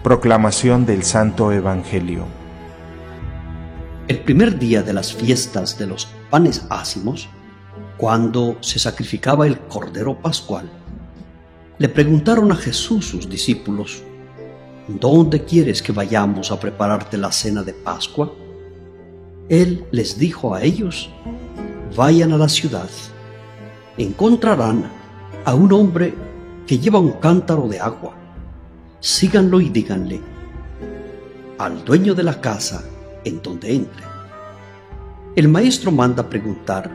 Proclamación del Santo Evangelio. El primer día de las fiestas de los panes ácimos, cuando se sacrificaba el Cordero Pascual, le preguntaron a Jesús sus discípulos: ¿Dónde quieres que vayamos a prepararte la cena de Pascua? Él les dijo a ellos: vayan a la ciudad, encontrarán a un hombre que lleva un cántaro de agua. Síganlo y díganle al dueño de la casa en donde entre: el maestro manda preguntar,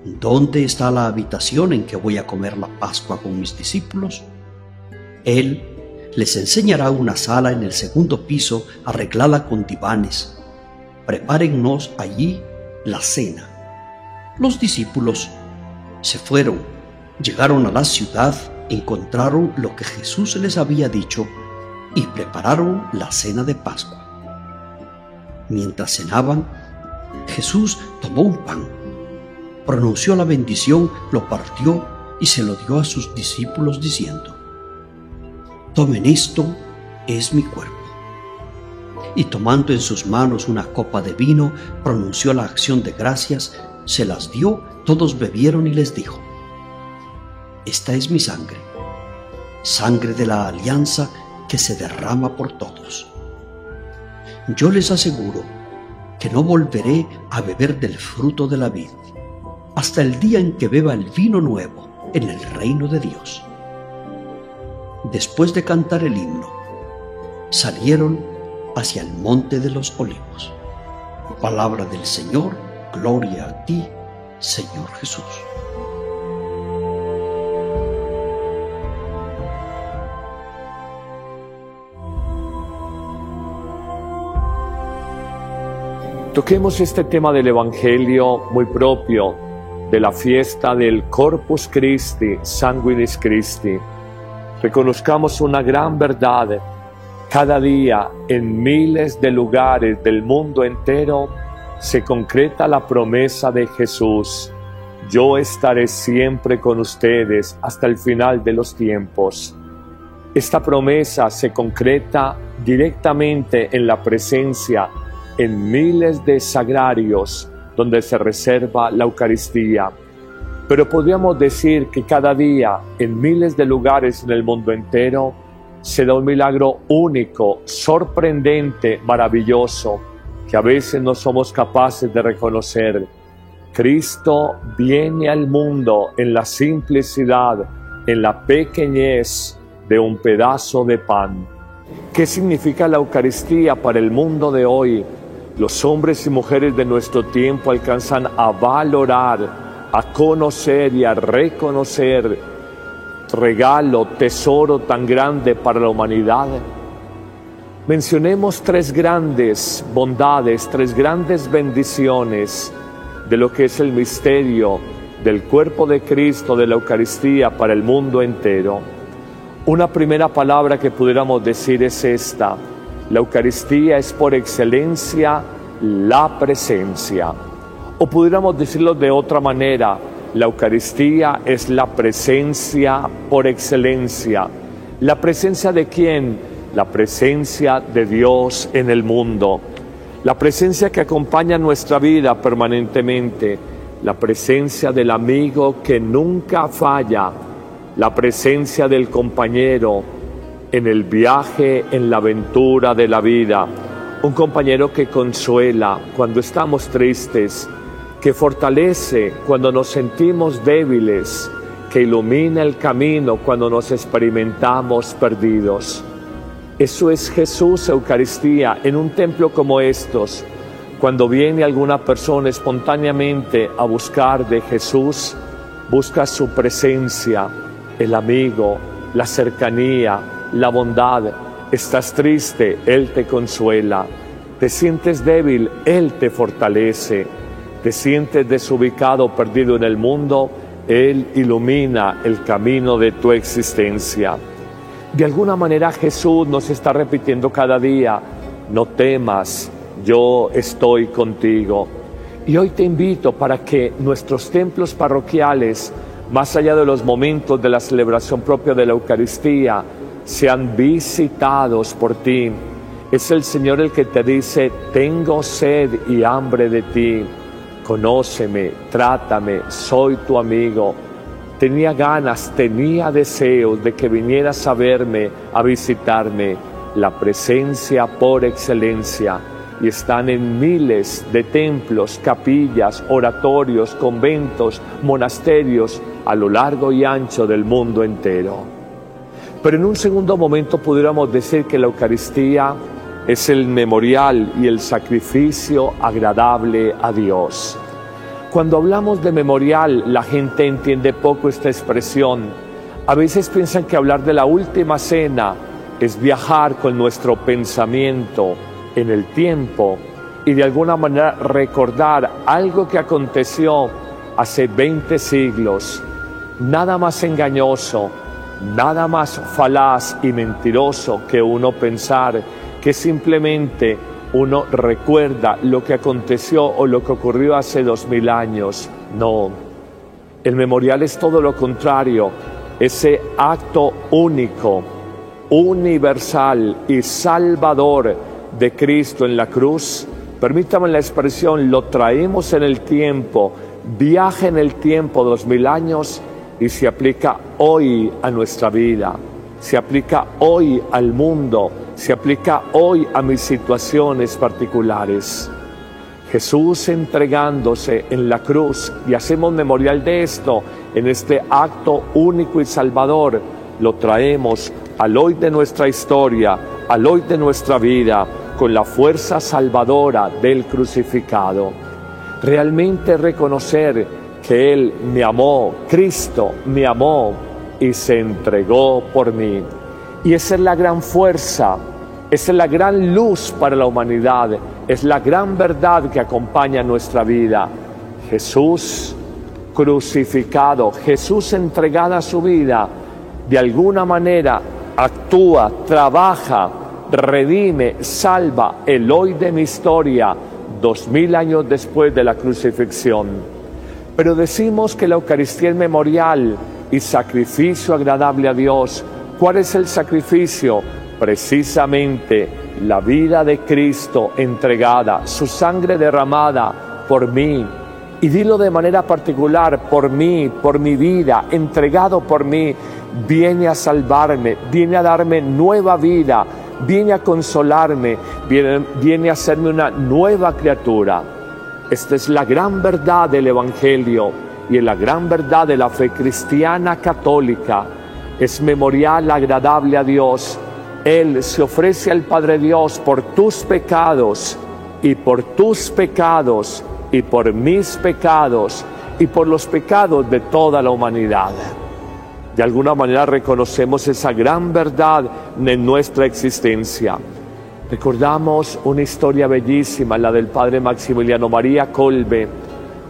¿dónde está la habitación en que voy a comer la Pascua con mis discípulos? Él les enseñará una sala en el segundo piso arreglada con divanes. Prepárennos allí la cena. Los discípulos se fueron, llegaron a la ciudad, encontraron lo que Jesús les había dicho y prepararon la cena de Pascua. Mientras cenaban, Jesús tomó un pan, pronunció la bendición, lo partió y se lo dio a sus discípulos diciendo: tomen esto, es mi cuerpo. Y tomando en sus manos una copa de vino, pronunció la acción de gracias, se las dio, todos bebieron y les dijo: esta es mi sangre, sangre de la alianza que se derrama por todos. Yo les aseguro que no volveré a beber del fruto de la vid hasta el día en que beba el vino nuevo en el reino de Dios. Después de cantar el himno, salieron hacia el monte de los olivos. Palabra del Señor, gloria a ti, Señor Jesús. Toquemos este tema del Evangelio muy propio de la fiesta del Corpus Christi, Sanguinis Christi. Reconozcamos una gran verdad: cada día en miles de lugares del mundo entero se concreta la promesa de Jesús: yo estaré siempre con ustedes hasta el final de los tiempos. Esta promesa se concreta directamente en la presencia en miles de sagrarios donde se reserva la Eucaristía. Pero podríamos decir que cada día, en miles de lugares en el mundo entero, se da un milagro único, sorprendente, maravilloso, que a veces no somos capaces de reconocer. Cristo viene al mundo en la simplicidad, en la pequeñez de un pedazo de pan. ¿Qué significa la Eucaristía para el mundo de hoy? Los hombres y mujeres de nuestro tiempo alcanzan a valorar, a conocer y a reconocer regalo, tesoro tan grande para la humanidad. Mencionemos tres grandes bondades, tres grandes bendiciones de lo que es el misterio del cuerpo de Cristo, de la Eucaristía para el mundo entero. Una primera palabra que pudiéramos decir es esta: la Eucaristía es por excelencia la presencia. O pudiéramos decirlo de otra manera: la Eucaristía es la presencia por excelencia. ¿La presencia de quién? La presencia de Dios en el mundo. La presencia que acompaña nuestra vida permanentemente. La presencia del amigo que nunca falla. La presencia del compañero en el viaje, en la aventura de la vida. Un compañero que consuela cuando estamos tristes, que fortalece cuando nos sentimos débiles, que ilumina el camino cuando nos experimentamos perdidos. Eso es Jesús, Eucaristía, en un templo como estos. Cuando viene alguna persona espontáneamente a buscar de Jesús, busca su presencia, el amigo, la cercanía, la bondad. Estás triste, Él te consuela. Te sientes débil, Él te fortalece. Te sientes desubicado, perdido en el mundo, Él ilumina el camino de tu existencia. De alguna manera Jesús nos está repitiendo cada día: no temas, yo estoy contigo. Y hoy te invito para que nuestros templos parroquiales, más allá de los momentos de la celebración propia de la Eucaristía, sean visitados por ti. Es el Señor el que te dice: tengo sed y hambre de ti. Conóceme, trátame, soy tu amigo. Tenía ganas, tenía deseos de que vinieras a verme, a visitarme. La presencia por excelencia. Y están en miles de templos, capillas, oratorios, conventos, monasterios a lo largo y ancho del mundo entero. Pero en un segundo momento pudiéramos decir que la Eucaristía es el memorial y el sacrificio agradable a Dios. Cuando hablamos de memorial, la gente entiende poco esta expresión. A veces piensan que hablar de la última cena es viajar con nuestro pensamiento en el tiempo y de alguna manera recordar algo que aconteció hace 20 siglos. Nada más engañoso, nada más falaz y mentiroso que uno pensar que simplemente uno recuerda lo que aconteció o lo que ocurrió hace 2000 años. No, el memorial es todo lo contrario, ese acto único, universal y salvador de Cristo en la cruz. Permítame la expresión, lo traemos en el tiempo, viaja en el tiempo 2000 años y se aplica hoy a nuestra vida, se aplica hoy al mundo, se aplica hoy a mis situaciones particulares. Jesús entregándose en la cruz, y hacemos memorial de esto en este acto único y salvador, lo traemos al hoy de nuestra historia, al hoy de nuestra vida, con la fuerza salvadora del crucificado. Realmente reconocer que Él me amó, Cristo me amó y se entregó por mí. Y esa es la gran fuerza, esa es la gran luz para la humanidad, es la gran verdad que acompaña nuestra vida. Jesús crucificado, Jesús entregada a su vida, de alguna manera actúa, trabaja, redime, salva el hoy de mi historia 2000 años después de la crucifixión. Pero decimos que la Eucaristía es memorial y sacrificio agradable a Dios. ¿Cuál es el sacrificio? Precisamente la vida de Cristo entregada, su sangre derramada por mí. Y dilo de manera particular, por mí, por mi vida, entregado por mí, viene a salvarme, viene a darme nueva vida, viene a consolarme, viene a hacerme una nueva criatura. Esta es la gran verdad del Evangelio y la gran verdad de la fe cristiana católica. Es memorial agradable a Dios. Él se ofrece al Padre Dios por tus pecados y por tus pecados y por mis pecados y por los pecados de toda la humanidad. De alguna manera reconocemos esa gran verdad en nuestra existencia. Recordamos una historia bellísima, la del padre Maximiliano María Kolbe,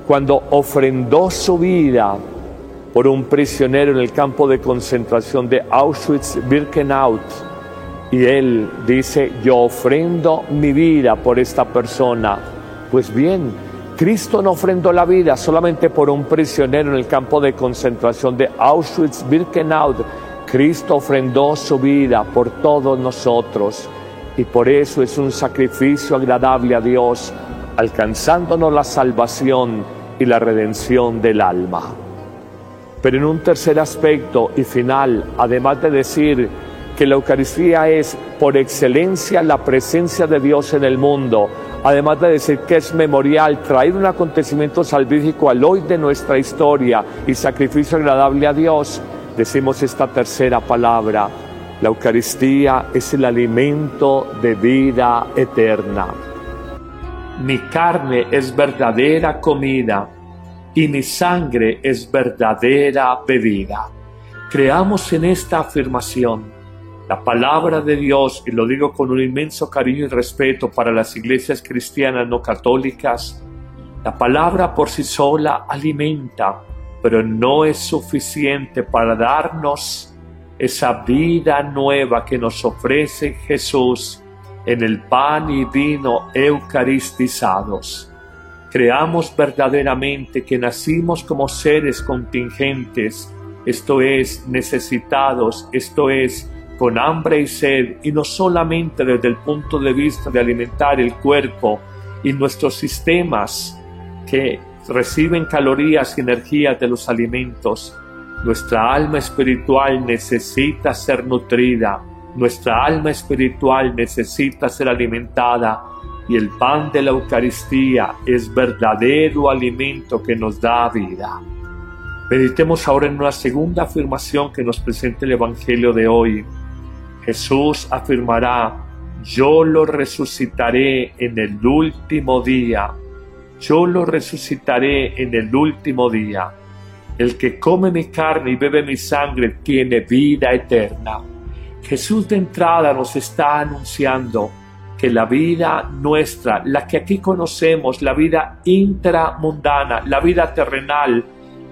cuando ofrendó su vida por un prisionero en el campo de concentración de Auschwitz-Birkenau. Y él dice: yo ofrendo mi vida por esta persona. Pues bien, Cristo no ofrendó la vida solamente por un prisionero en el campo de concentración de Auschwitz-Birkenau. Cristo ofrendó su vida por todos nosotros. Y por eso es un sacrificio agradable a Dios, alcanzándonos la salvación y la redención del alma. Pero en un tercer aspecto y final, además de decir que la Eucaristía es por excelencia la presencia de Dios en el mundo, además de decir que es memorial, traer un acontecimiento salvífico al hoy de nuestra historia y sacrificio agradable a Dios, decimos esta tercera palabra: la Eucaristía es el alimento de vida eterna. Mi carne es verdadera comida y mi sangre es verdadera bebida. Creamos en esta afirmación. La palabra de Dios, y lo digo con un inmenso cariño y respeto para las iglesias cristianas no católicas, la palabra por sí sola alimenta, pero no es suficiente para darnos esa vida nueva que nos ofrece Jesús en el pan y vino eucaristizados. Creamos verdaderamente que nacimos como seres contingentes, esto es, necesitados, esto es, con hambre y sed, y no solamente desde el punto de vista de alimentar el cuerpo y nuestros sistemas que reciben calorías y energías de los alimentos. Nuestra alma espiritual necesita ser nutrida, nuestra alma espiritual necesita ser alimentada, y el pan de la Eucaristía es verdadero alimento que nos da vida. Meditemos ahora en una segunda afirmación que nos presenta el Evangelio de hoy. Jesús afirmará: yo lo resucitaré en el último día. Yo lo resucitaré en el último día. El que come mi carne y bebe mi sangre tiene vida eterna. Jesús de entrada nos está anunciando que la vida nuestra, la que aquí conocemos, la vida intramundana, la vida terrenal,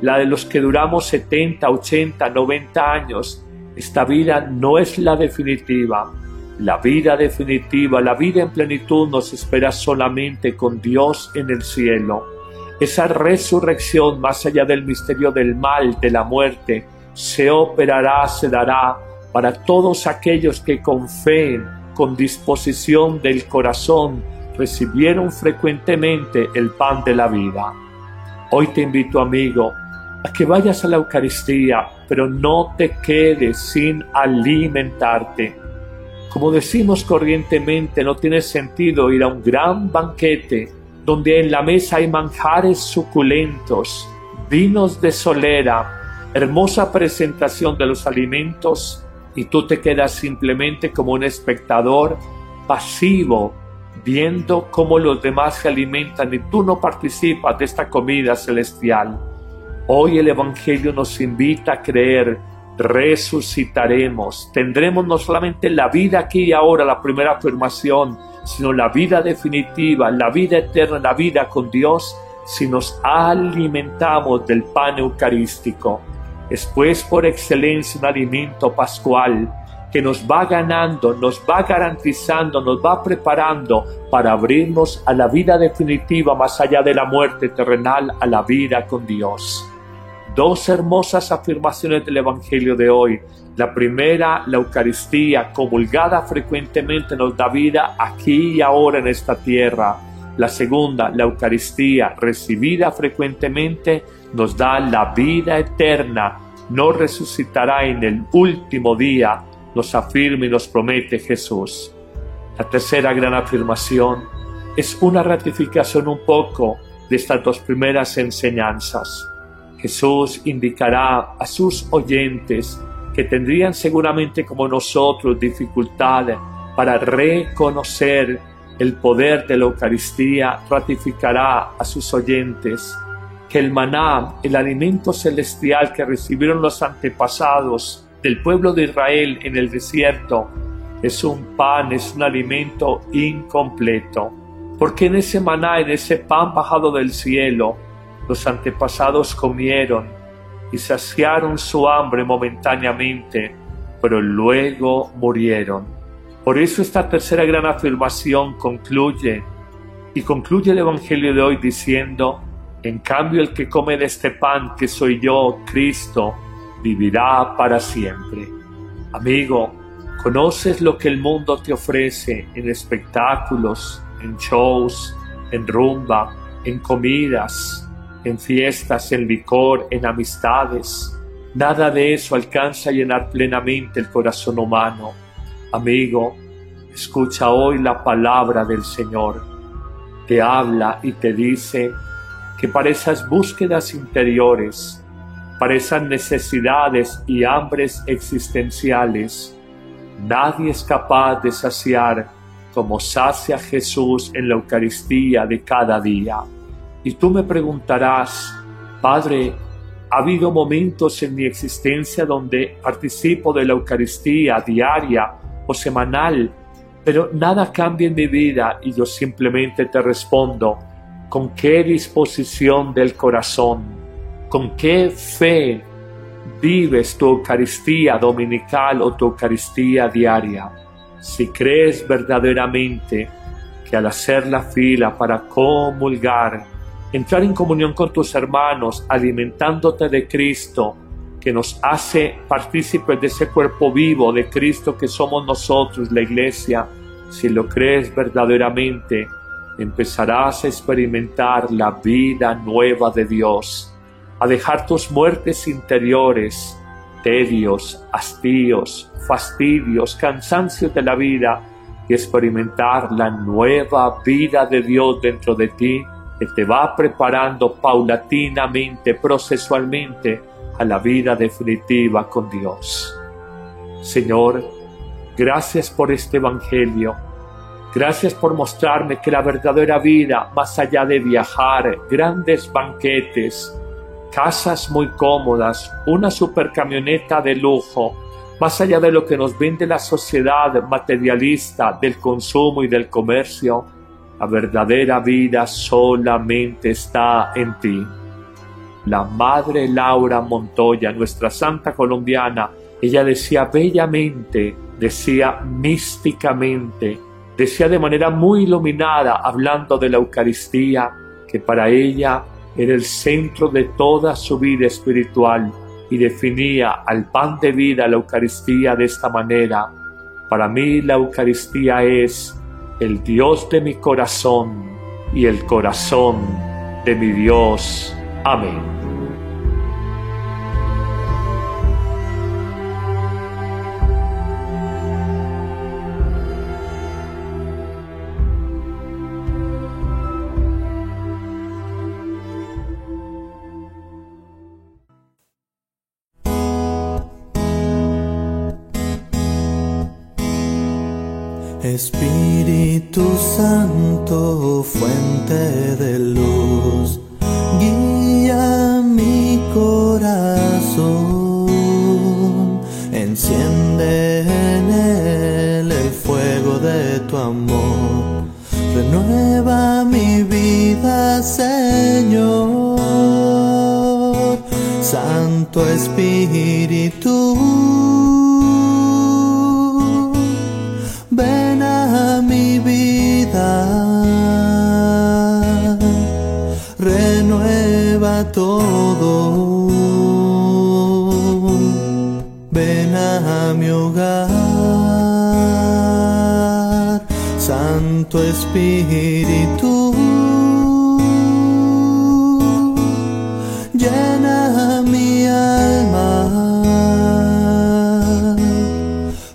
la de los que duramos 70, 80, 90 años, esta vida no es la definitiva. La vida definitiva, la vida en plenitud nos espera solamente con Dios en el cielo. Esa resurrección más allá del misterio del mal, de la muerte, se operará, se dará para todos aquellos que con fe, con disposición del corazón, recibieron frecuentemente el pan de la vida. Hoy te invito, amigo, a que vayas a la Eucaristía, pero no te quedes sin alimentarte. Como decimos corrientemente, no tiene sentido ir a un gran banquete donde en la mesa hay manjares suculentos, vinos de solera, hermosa presentación de los alimentos, y tú te quedas simplemente como un espectador pasivo, viendo cómo los demás se alimentan y tú no participas de esta comida celestial. Hoy el Evangelio nos invita a creer: resucitaremos, tendremos no solamente la vida aquí y ahora, la primera afirmación, sino la vida definitiva, la vida eterna, la vida con Dios, si nos alimentamos del pan eucarístico. Es pues por excelencia un alimento pascual que nos va ganando, nos va garantizando, nos va preparando para abrirnos a la vida definitiva más allá de la muerte terrenal, a la vida con Dios. Dos hermosas afirmaciones del Evangelio de hoy. La primera, la Eucaristía, comulgada frecuentemente, nos da vida aquí y ahora en esta tierra. La segunda, la Eucaristía, recibida frecuentemente, nos da la vida eterna. Nos resucitará en el último día, nos afirma y nos promete Jesús. La tercera gran afirmación es una ratificación un poco de estas dos primeras enseñanzas. Jesús indicará a sus oyentes que tendrían seguramente como nosotros dificultad para reconocer el poder de la Eucaristía, ratificará a sus oyentes que el maná, el alimento celestial que recibieron los antepasados del pueblo de Israel en el desierto, es un pan, es un alimento incompleto. Porque en ese maná, en ese pan bajado del cielo, los antepasados comieron y saciaron su hambre momentáneamente, pero luego murieron. Por eso esta tercera gran afirmación concluye el Evangelio de hoy diciendo: en cambio el que come de este pan que soy yo, Cristo, vivirá para siempre. Amigo, ¿conoces lo que el mundo te ofrece en espectáculos, en shows, en rumba, en comidas, en fiestas, en licor, en amistades? Nada de eso alcanza a llenar plenamente el corazón humano. Amigo, escucha hoy la palabra del Señor. Te habla y te dice que para esas búsquedas interiores, para esas necesidades y hambres existenciales, nadie es capaz de saciar como sacia Jesús en la Eucaristía de cada día. Y tú me preguntarás: Padre, ¿ha habido momentos en mi existencia donde participo de la Eucaristía diaria o semanal, pero nada cambia en mi vida? Y yo simplemente te respondo: ¿con qué disposición del corazón, con qué fe vives tu Eucaristía dominical o tu Eucaristía diaria? Si crees verdaderamente que al hacer la fila para comulgar, entrar en comunión con tus hermanos, alimentándote de Cristo, que nos hace partícipes de ese cuerpo vivo de Cristo que somos nosotros, la Iglesia, si lo crees verdaderamente, empezarás a experimentar la vida nueva de Dios, a dejar tus muertes interiores, tedios, hastíos, fastidios, cansancios de la vida y experimentar la nueva vida de Dios dentro de ti, que te va preparando paulatinamente, procesualmente a la vida definitiva con Dios. Señor, gracias por este Evangelio. Gracias por mostrarme que la verdadera vida, más allá de viajar, grandes banquetes, casas muy cómodas, una supercamioneta de lujo, más allá de lo que nos vende la sociedad materialista del consumo y del comercio, la verdadera vida solamente está en ti. La Madre Laura Montoya, nuestra santa colombiana, ella decía bellamente, decía místicamente, decía de manera muy iluminada, hablando de la Eucaristía, que para ella era el centro de toda su vida espiritual y definía al pan de vida, la Eucaristía, de esta manera: para mí la Eucaristía es el Dios de mi corazón y el corazón de mi Dios. Amén. Espíritu Santo, fuente de luz, guía mi corazón, enciende en él el fuego de tu amor, renueva mi vida, Señor. Santo Espíritu, ven a mi vida, renueva todo, ven a mi hogar, Santo Espíritu, llena mi alma,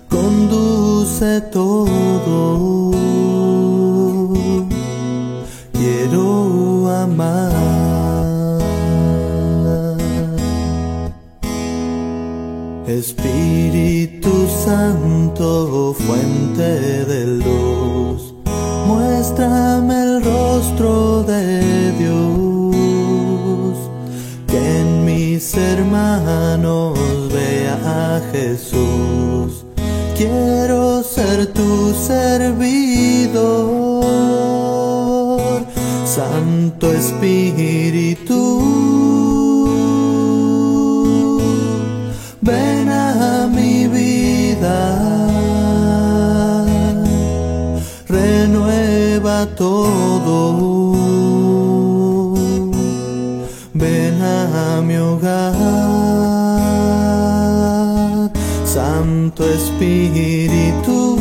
conduce todo, quiero amar. Espíritu Santo, fuente de luz, muéstrame el rostro de Dios, que en mis hermanos vea a Jesús. Quiero ser tu servidor, Santo Espíritu, ven a mi vida, renueva todo, ven a mi hogar, Santo Espíritu,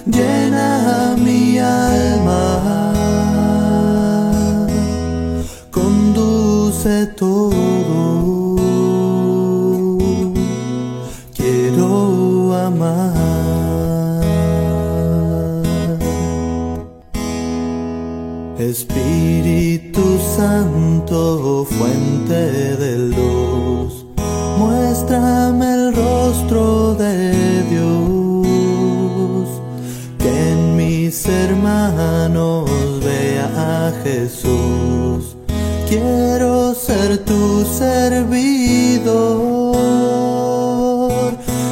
llena mi alma, conduce todo, quiero amar. Espíritu Santo, fuente de luz, muéstrame el rostro de Dios, que en mis hermanos vea a Jesús. Quiero ser tu servidor,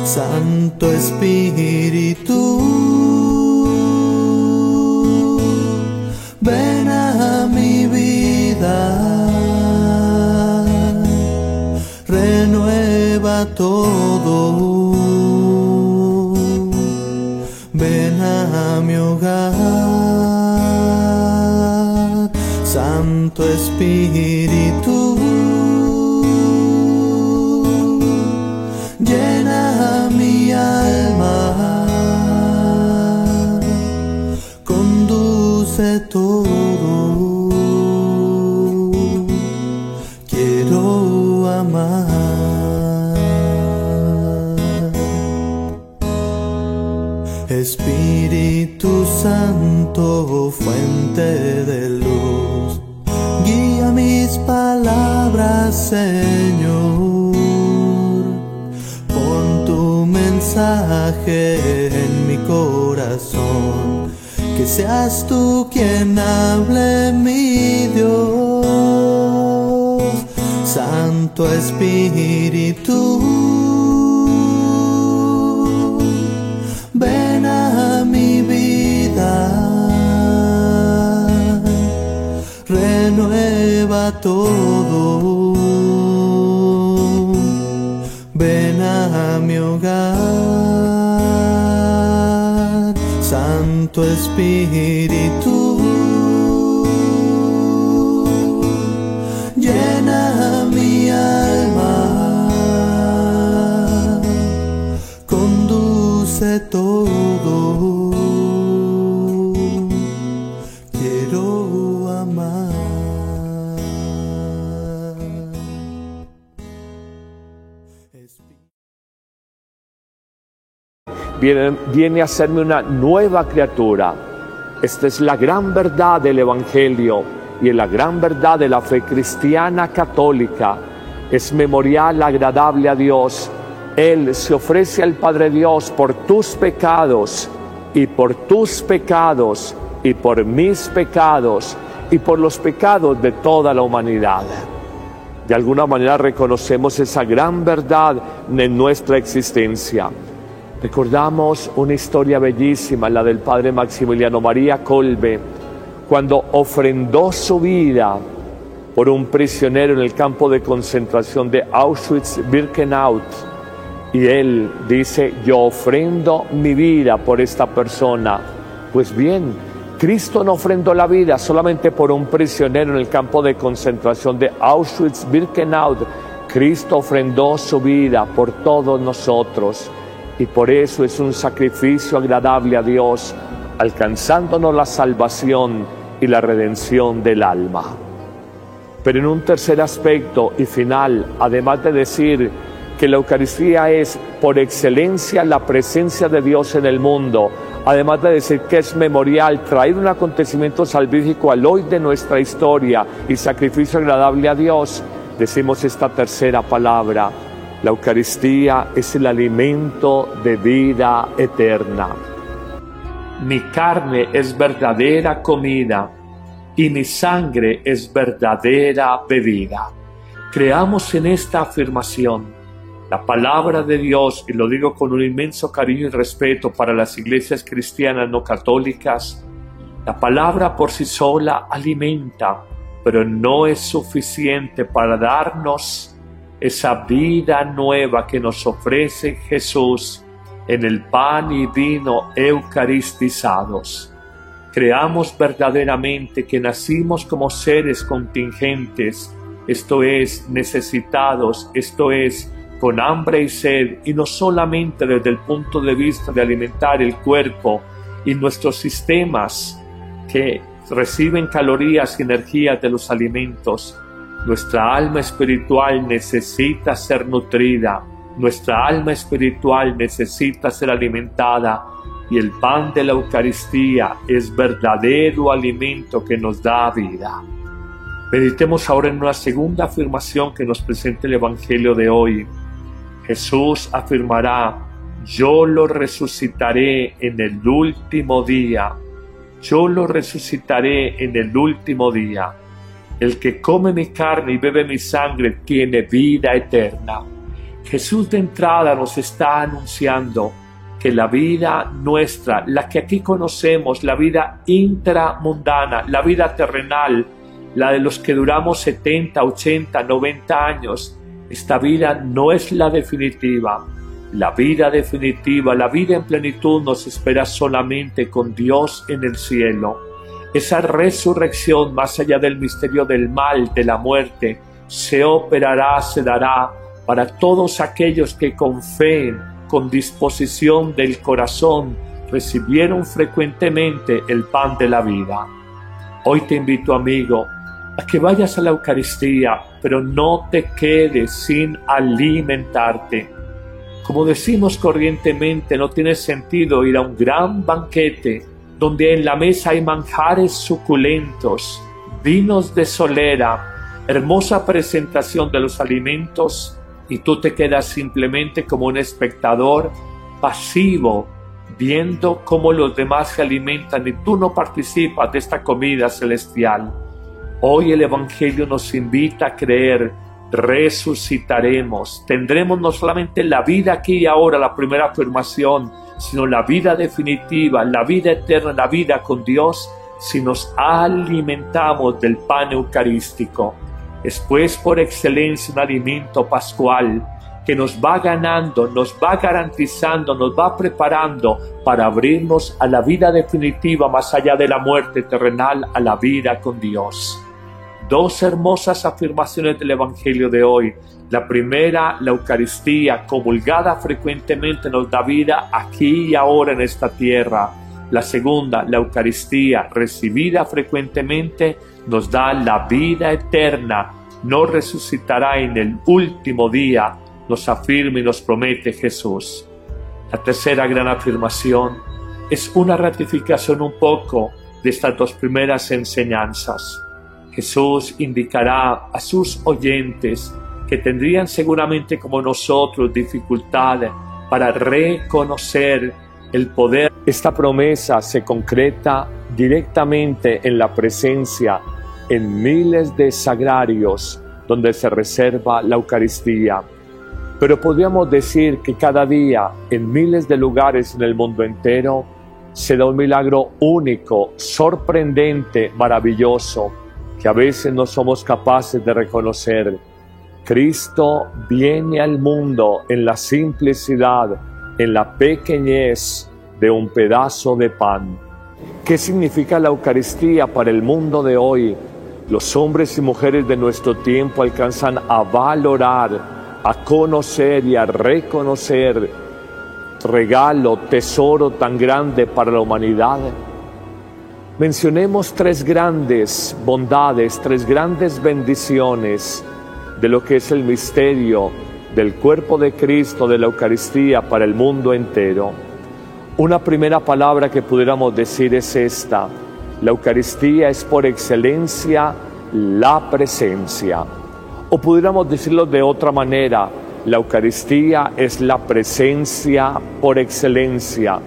Santo Espíritu, ven a mi vida, renueva todo, ven a mi hogar, Santo Espíritu, conduce todo. Quiero amar. Espíritu Santo, fuente de luz, guía mis palabras, Señor. Pon tu mensaje en mi corazón, que seas tú quien hable, mi Dios. Santo Espíritu, ven a mi vida, renueva todo. Ven a mi hogar, Santo Espíritu, llena mi alma, conduce todo. Quiero amar. Viene a hacerme una nueva criatura. Esta es la gran verdad del Evangelio y es la gran verdad de la fe cristiana católica. Es memorial agradable a Dios. Él se ofrece al Padre Dios por tus pecados y por tus pecados y por mis pecados y por los pecados de toda la humanidad. De alguna manera reconocemos esa gran verdad en nuestra existencia. Recordamos una historia bellísima, la del padre Maximiliano María Kolbe, cuando ofrendó su vida por un prisionero en el campo de concentración de Auschwitz-Birkenau. Y él dice, yo ofrendo mi vida por esta persona. Pues bien, Cristo no ofrendó la vida solamente por un prisionero en el campo de concentración de Auschwitz-Birkenau. Cristo ofrendó su vida por todos nosotros. Y por eso es un sacrificio agradable a Dios, alcanzándonos la salvación y la redención del alma. Pero en un tercer aspecto y final, además de decir que la Eucaristía es por excelencia la presencia de Dios en el mundo, además de decir que es memorial, traer un acontecimiento salvífico al hoy de nuestra historia y sacrificio agradable a Dios, decimos esta tercera palabra: la Eucaristía es el alimento de vida eterna. Mi carne es verdadera comida y mi sangre es verdadera bebida. Creamos en esta afirmación. La palabra de Dios, y lo digo con un inmenso cariño y respeto para las iglesias cristianas no católicas, la palabra por sí sola alimenta, pero no es suficiente para darnos esa vida nueva que nos ofrece Jesús en el pan y vino eucaristizados. Creamos verdaderamente que nacimos como seres contingentes, esto es, necesitados, esto es, con hambre y sed, y no solamente desde el punto de vista de alimentar el cuerpo y nuestros sistemas que reciben calorías y energías de los alimentos. Nuestra alma espiritual necesita ser nutrida, nuestra alma espiritual necesita ser alimentada, y el pan de la Eucaristía es verdadero alimento que nos da vida. Meditemos ahora en una segunda afirmación que nos presenta el Evangelio de hoy. Jesús afirmará: yo lo resucitaré en el último día. Yo lo resucitaré en el último día. El que come mi carne y bebe mi sangre tiene vida eterna. Jesús de entrada nos está anunciando que la vida nuestra, la que aquí conocemos, la vida intramundana, la vida terrenal, la de los que duramos 70, 80, 90 años, esta vida no es la definitiva. La vida definitiva, la vida en plenitud nos espera solamente con Dios en el cielo. Esa resurrección, más allá del misterio del mal, de la muerte, se operará, se dará para todos aquellos que con fe, con disposición del corazón, recibieron frecuentemente el pan de la vida. Hoy te invito, amigo, a que vayas a la Eucaristía, pero no te quedes sin alimentarte. Como decimos corrientemente, no tiene sentido ir a un gran banquete donde en la mesa hay manjares suculentos, vinos de solera, hermosa presentación de los alimentos, y tú te quedas simplemente como un espectador pasivo, viendo cómo los demás se alimentan y tú no participas de esta comida celestial. Hoy el Evangelio nos invita a creer, resucitaremos, tendremos no solamente la vida aquí y ahora, la primera afirmación, sino la vida definitiva, la vida eterna, la vida con Dios, si nos alimentamos del pan eucarístico. Es pues por excelencia un alimento pascual que nos va ganando, nos va garantizando, nos va preparando para abrirnos a la vida definitiva más allá de la muerte terrenal, a la vida con Dios. Dos hermosas afirmaciones del Evangelio de hoy. La primera, la Eucaristía, comulgada frecuentemente, nos da vida aquí y ahora en esta tierra. La segunda, la Eucaristía, recibida frecuentemente, nos da la vida eterna. Nos resucitará en el último día, nos afirma y nos promete Jesús. La tercera gran afirmación es una ratificación un poco de estas dos primeras enseñanzas. Jesús indicará a sus oyentes que tendrían seguramente como nosotros dificultad para reconocer el poder. Esta promesa se concreta directamente en la presencia en miles de sagrarios donde se reserva la Eucaristía. Pero podríamos decir que cada día, en miles de lugares en el mundo entero, se da un milagro único, sorprendente, maravilloso, que a veces no somos capaces de reconocer. Cristo viene al mundo en la simplicidad, en la pequeñez de un pedazo de pan. ¿Qué significa la Eucaristía para el mundo de hoy? Los hombres y mujeres de nuestro tiempo alcanzan a valorar, a conocer y a reconocer regalo, tesoro tan grande para la humanidad. Mencionemos tres grandes bondades, tres grandes bendiciones de lo que es el misterio del cuerpo de Cristo, de la Eucaristía para el mundo entero. Una primera palabra que pudiéramos decir es esta: la Eucaristía es por excelencia la presencia. O pudiéramos decirlo de otra manera, la Eucaristía es la presencia por excelencia.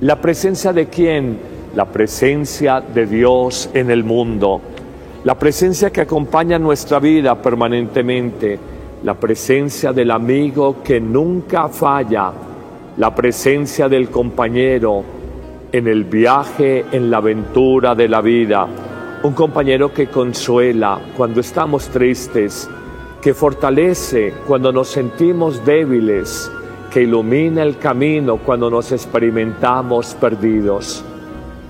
¿La presencia de quién? La presencia de Dios en el mundo. La presencia que acompaña nuestra vida permanentemente. La presencia del amigo que nunca falla. La presencia del compañero en el viaje, en la aventura de la vida. Un compañero que consuela cuando estamos tristes, que fortalece cuando nos sentimos débiles, que ilumina el camino cuando nos experimentamos perdidos.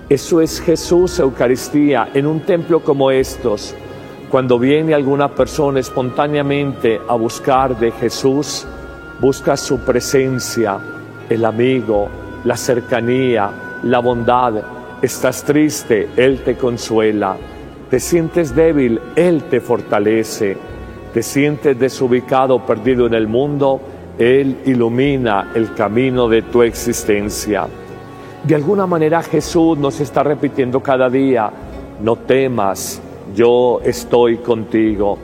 Eso es Jesús, Eucaristía, en un templo como estos. Cuando viene alguna persona espontáneamente a buscar de Jesús, busca su presencia, el amigo, la cercanía, la bondad. Estás triste, Él te consuela. Te sientes débil, Él te fortalece. Te sientes desubicado, perdido en el mundo, Él ilumina el camino de tu existencia. De alguna manera Jesús nos está repitiendo cada día: no temas, yo estoy contigo.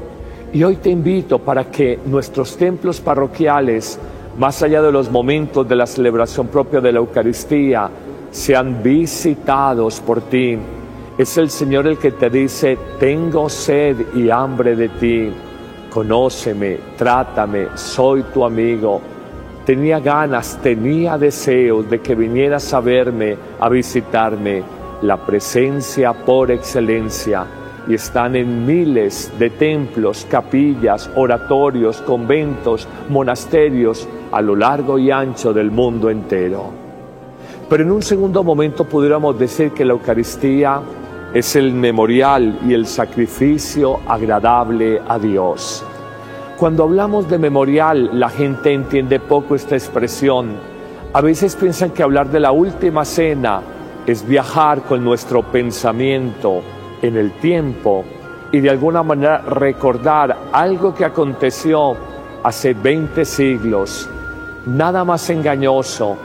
Y hoy te invito para que nuestros templos parroquiales, más allá de los momentos de la celebración propia de la Eucaristía, sean visitados por ti. Es el Señor el que te dice: tengo sed y hambre de ti. Conóceme, trátame, soy tu amigo. Tenía ganas, tenía deseos de que vinieras a verme, a visitarme. La presencia por excelencia. Y están en miles de templos, capillas, oratorios, conventos, monasterios a lo largo y ancho del mundo entero. Pero en un segundo momento pudiéramos decir que la Eucaristía es el memorial y el sacrificio agradable a Dios. Cuando hablamos de memorial, la gente entiende poco esta expresión. A veces piensan que hablar de la última cena es viajar con nuestro pensamiento en el tiempo y de alguna manera recordar algo que aconteció hace 20 siglos. Nada más engañoso,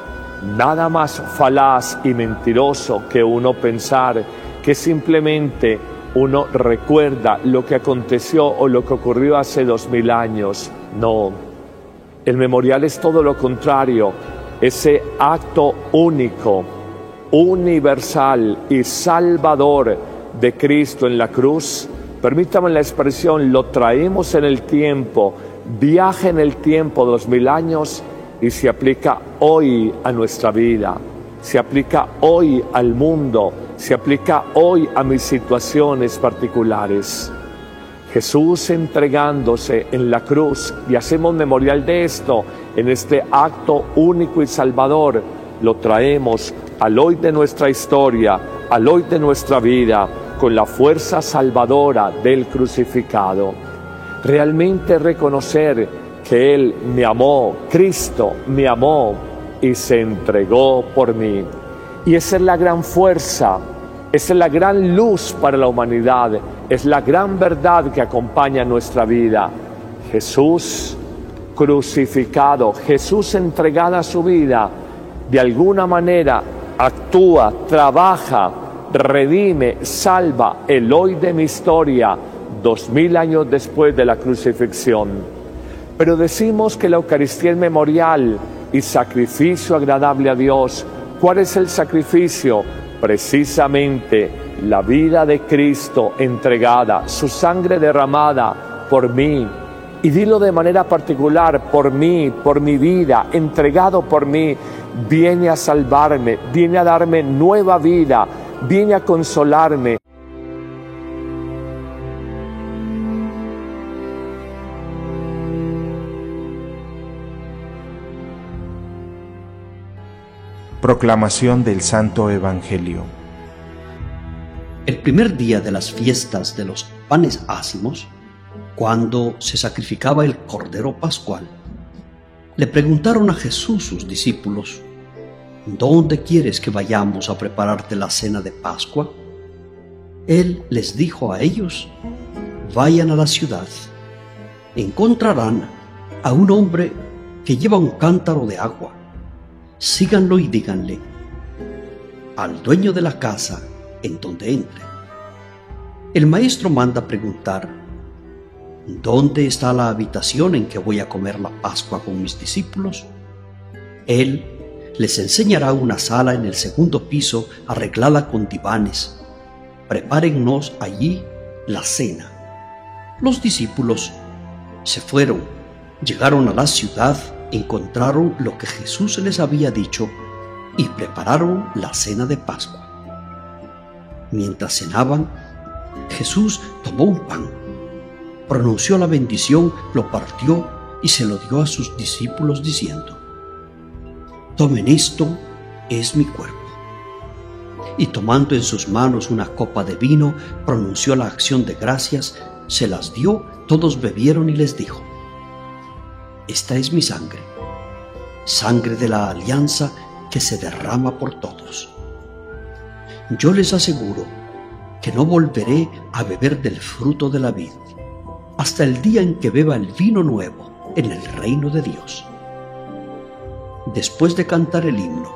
nada más falaz y mentiroso que uno pensar que simplemente uno recuerda lo que aconteció o lo que ocurrió hace 2000 años. No, el memorial es todo lo contrario, ese acto único, universal y salvador de Cristo en la cruz. Permítame la expresión, lo traemos en el tiempo, viaja en el tiempo 2000 años y se aplica hoy a nuestra vida, se aplica hoy al mundo, se aplica hoy a mis situaciones particulares. Jesús entregándose en la cruz, y hacemos memorial de esto en este acto único y salvador, lo traemos al hoy de nuestra historia, al hoy de nuestra vida, con la fuerza salvadora del crucificado. Realmente reconocer que Él me amó, Cristo me amó y se entregó por mí. Y esa es la gran fuerza, esa es la gran luz para la humanidad, es la gran verdad que acompaña nuestra vida. Jesús crucificado, Jesús entregada su vida, de alguna manera actúa, trabaja, redime, salva el hoy de mi historia, 2000 años después de la crucifixión. Pero decimos que la Eucaristía es memorial y sacrificio agradable a Dios. ¿Cuál es el sacrificio? Precisamente la vida de Cristo entregada, su sangre derramada por mí. Y dilo de manera particular, por mí, por mi vida, entregado por mí, viene a salvarme, viene a darme nueva vida, viene a consolarme. Proclamación del Santo Evangelio. El primer día de las fiestas de los panes ácimos, cuando se sacrificaba el Cordero Pascual, le preguntaron a Jesús sus discípulos: ¿dónde quieres que vayamos a prepararte la cena de Pascua? Él les dijo a ellos: vayan a la ciudad, encontrarán a un hombre que lleva un cántaro de agua. Síganlo y díganle al dueño de la casa en donde entre: el maestro manda preguntar, ¿dónde está la habitación en que voy a comer la Pascua con mis discípulos? Él les enseñará una sala en el segundo piso arreglada con divanes. Prepárennos allí la cena. Los discípulos se fueron, llegaron a la ciudad, encontraron lo que Jesús les había dicho y prepararon la cena de Pascua. Mientras cenaban, Jesús tomó un pan, pronunció la bendición, lo partió y se lo dio a sus discípulos diciendo: tomen esto, es mi cuerpo. Y tomando en sus manos una copa de vino, pronunció la acción de gracias, se las dio, todos bebieron y les dijo: esta es mi sangre, sangre de la alianza que se derrama por todos. Yo les aseguro que no volveré a beber del fruto de la vid hasta el día en que beba el vino nuevo en el reino de Dios. Después de cantar el himno,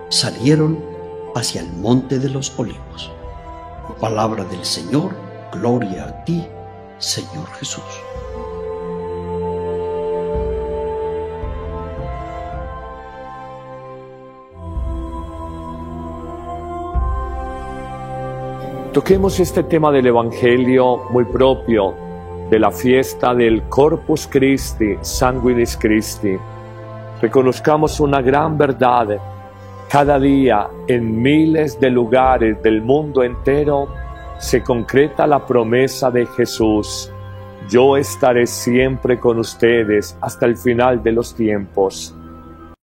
salieron hacia el monte de los olivos. Palabra del Señor, gloria a ti, Señor Jesús. Toquemos este tema del Evangelio muy propio de la fiesta del Corpus Christi, Sanguinis Christi. Reconozcamos una gran verdad. Cada día, en miles de lugares del mundo entero, se concreta la promesa de Jesús: yo estaré siempre con ustedes hasta el final de los tiempos.